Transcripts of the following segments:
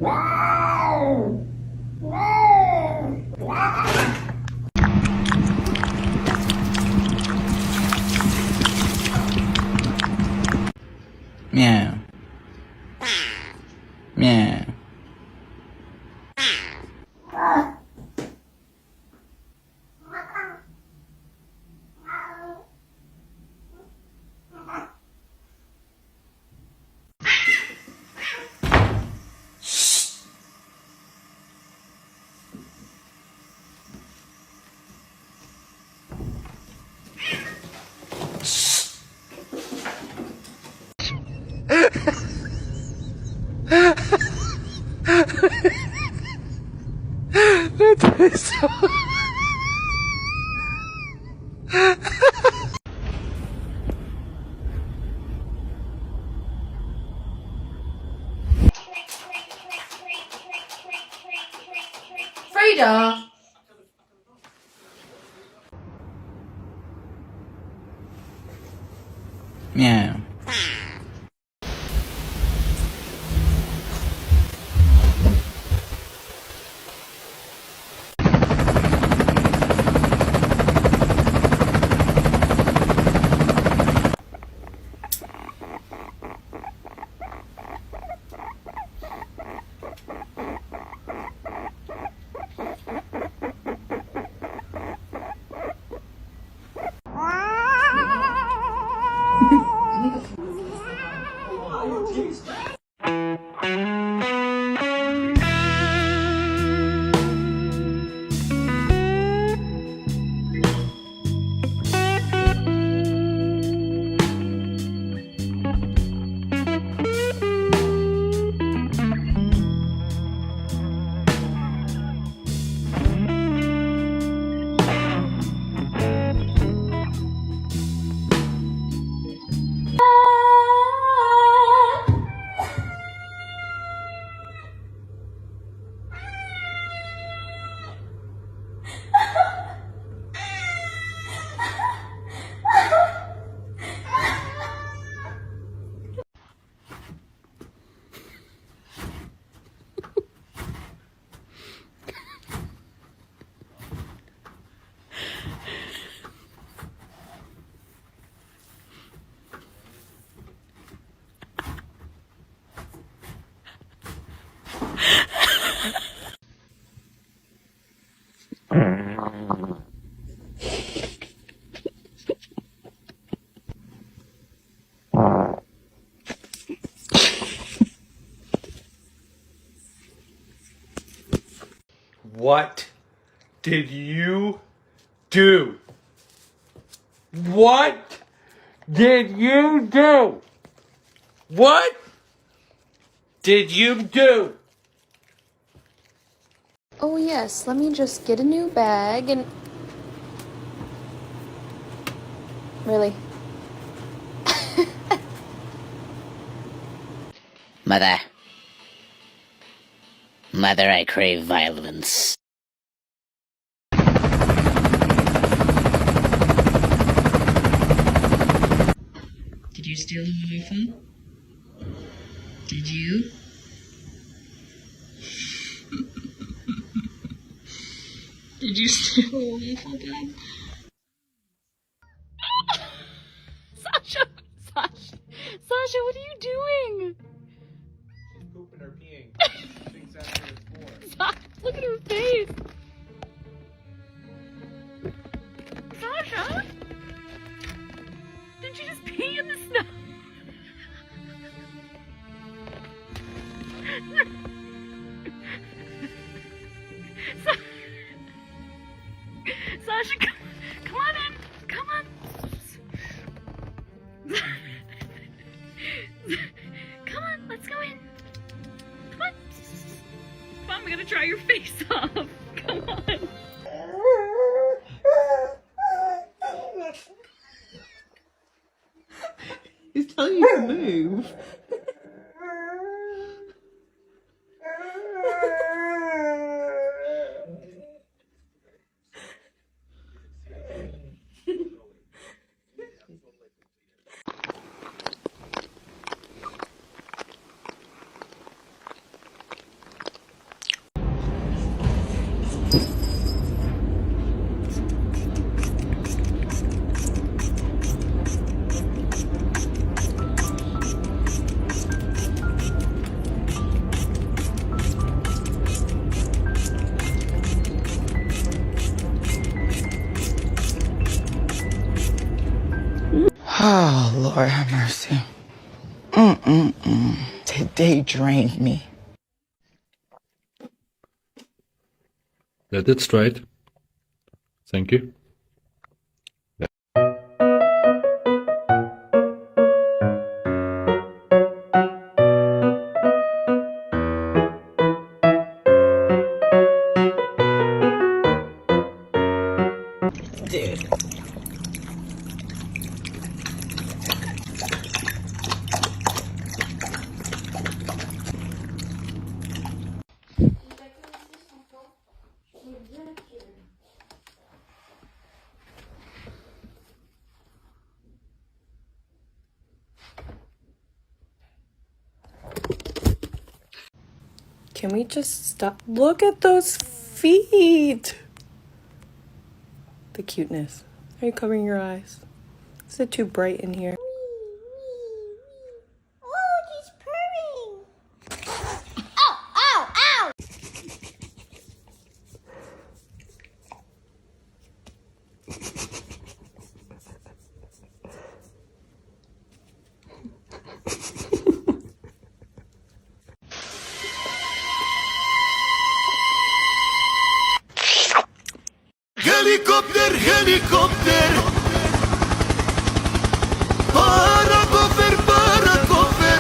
Meow. Meow. That is so... Frida! Meow. What did you do? What did you do? What did you do? Oh yes, let me just get a new bag and... Really? Mother. Mother, I crave violence. Did you steal the waffle? Did you? Did you steal a waffle, Dad? Sasha! Sasha, what are you doing? She's pooping or peeing. She thinks that's what it's for. Look at her face! Sasha? Did you just pee in the snow? Sasha, come on in! Come on! Come on, let's go in! Come on! Come on, we gotta dry your face off! Come on! He's telling you to move. Lord have mercy. Today drained me. Let it straight. Thank you. Dude. Can we just stop? Look at those feet. The cuteness. Are you covering your eyes? Is it too bright in here? Helikopter, helikopter. Parakoffer, parakoffer.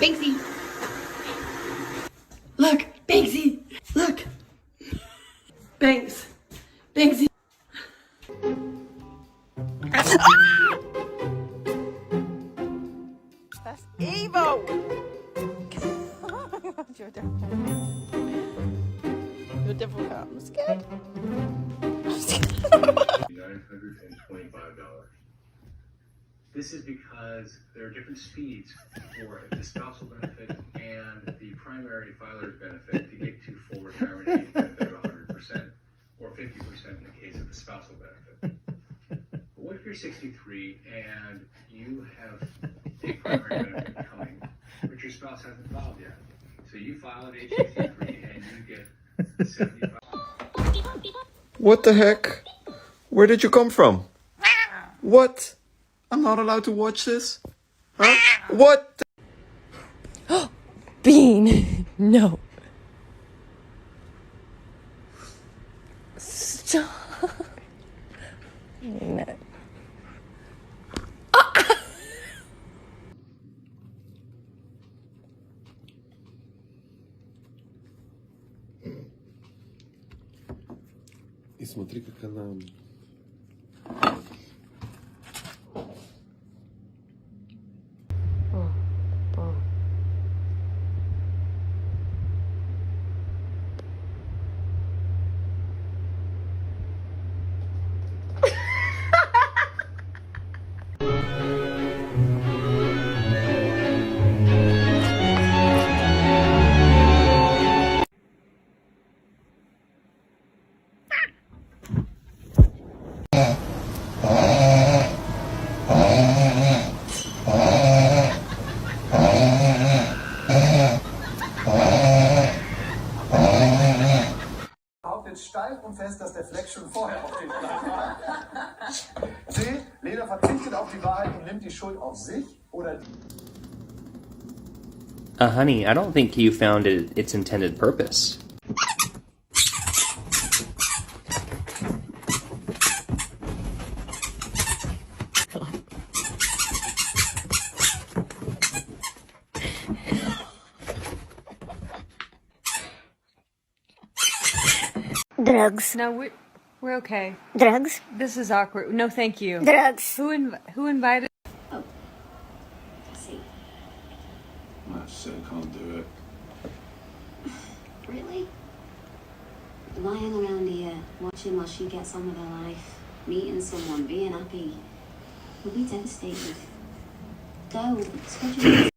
Banksy! Look! Banksy! Look! Banks! Banksy! That's evil. You're different. You're different. I'm scared. $925. This is because there are different speeds for the spousal benefit and the primary filer's benefit to get to full retirement age benefit of 100% or 50% in the case of the spousal benefit. But what if you're 63 and you have a primary benefit coming, but your spouse hasn't filed yet? So you file at age 63 and you get 75. What the heck? Where did you come from? What? I'm not allowed to watch this? Huh? What? Bean! No. Stop. No. И смотри, как она... Steif und fest, dass der Fleck schon vorher auf dem Blatt war. C. Lena verzichtet auf die Wahrheit und nimmt die Schuld auf sich oder die. Honey, I don't think you found its intended purpose. Drugs. No, we're okay. Drugs. This is awkward. No, thank you. Drugs. Who invited? Oh. I see. I said I can't do it. Really? Lying around here, watching while she gets on with her life, meeting someone, being happy. You'll be devastated. Go, schedule